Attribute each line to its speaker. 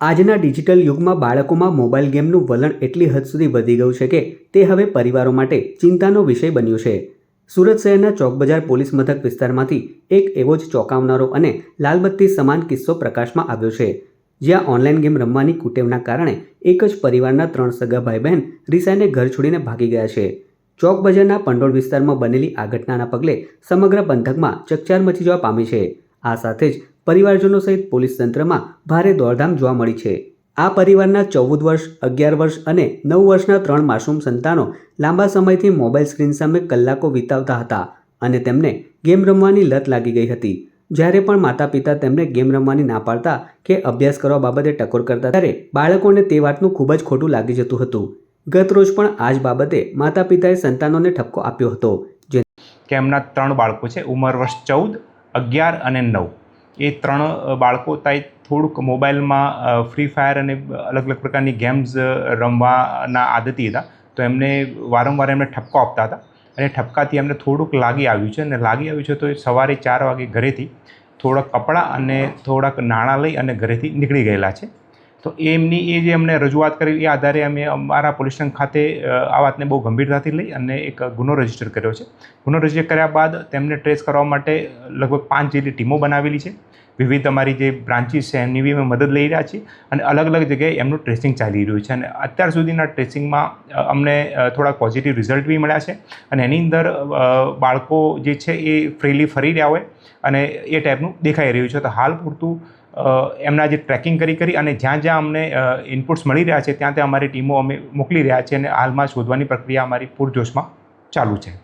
Speaker 1: આજના ડિજિટલ યુગમાં બાળકોમાં મોબાઈલ ગેમનું વલણ એટલી હદ સુધી વધી ગયું છે કે તે હવે પરિવારો માટે ચિંતાનો વિષય બન્યું છે। સુરત શહેરના ચોકબજાર પોલીસ મથક વિસ્તારમાંથી એક એવો જ ચોંકાવનારો અને લાલબત્તી સમાન કિસ્સો પ્રકાશમાં આવ્યો છે, જ્યાં ઓનલાઈન ગેમ રમવાની કુટેવના કારણે એક જ પરિવારના 3 સગા ભાઈ બહેન રિસાઈને ઘર છોડીને ભાગી ગયા છે। ચોકબજારના પંડોળ વિસ્તારમાં બનેલી આ ઘટનાના પગલે સમગ્ર પંથકમાં ચકચાર મચી જવા પામી છે। આ સાથે જ પરિવારજનો સહિત પોલીસ તંત્રમાં ભારે દોડધામ જોવા મળી છે। આ પરિવારના 14 વર્ષ, 11 વર્ષ અને 9 વર્ષના 3 માસૂમ સંતાનો લાંબા સમયથી મોબાઈલ સ્ક્રીન સામે કલાકો વિતાવતા હતા અને તેમને ગેમ રમવાની લત લાગી ગઈ હતી। જ્યારે પણ માતા પિતા તેમને ગેમ રમવાની ના પાડતા કે અભ્યાસ કરવા બાબતે ટકોર કરતા ત્યારે બાળકોને તે વાતનું ખૂબ જ ખોટું લાગી જતું હતું। ગત રોજ પણ આ જ બાબતે માતા પિતાએ સંતાનોને ઠપકો આપ્યો હતો
Speaker 2: કે એમના 3 બાળકો છે, ઉંમર વર્ષ 14, 11 અને 9। એ 3 બાળકો થોડુંક મોબાઈલમાં ફ્રી ફાયર અને અલગ અલગ પ્રકારની ગેમ્સ રમવાના આદતી હતા, તો એમને વારંવાર એમને ઠપકો આપતા હતા અને ઠપકાથી એમને થોડુંક લાગી આવ્યું છે અને લાગી આવ્યું છે તો એ સવારે 4 વાગે ઘરેથી થોડાક કપડાં અને થોડાક નાણાં લઈ અને ઘરેથી નીકળી ગયેલા છે। તો એમની જે અમને રજૂઆત કરી એ આધારે અમે અમારા પોલીસ સ્ટેશન ખાતે આ વાતને બહુ ગંભીરતાથી લઈ અને એક ગુનો રજીસ્ટર કર્યો છે। ગુનો રજીસ્ટર કર્યા બાદ તેમને ટ્રેસ કરવા માટે લગભગ 5 જેટલી ટીમો બનાવેલી છે। વિવિધ અમારી જે બ્રાન્ચીસ છે એમની બી અમે મદદ લઈ રહ્યા છીએ અને અલગ અલગ જગ્યાએ એમનું ટ્રેસિંગ ચાલી રહ્યું છે અને અત્યાર સુધીના ટ્રેસિંગમાં અમને થોડાક પોઝિટિવ રિઝલ્ટ બી મળ્યા છે અને એની અંદર બાળકો જે છે એ ફ્રીલી ફરી રહ્યા હોય અને એ ટાઈપનું દેખાઈ રહ્યું છે। તો હાલ પૂરતું એમના જે ટ્રેકિંગ કરી અને જ્યાં જ્યાં અમને ઇનપુટ્સ મળી રહ્યા છે ત્યાં ત્યાં અમારી ટીમો અમે મોકલી રહ્યા છીએ અને હાલમાં શોધવાની પ્રક્રિયા અમારી પૂરજોશમાં ચાલુ છે।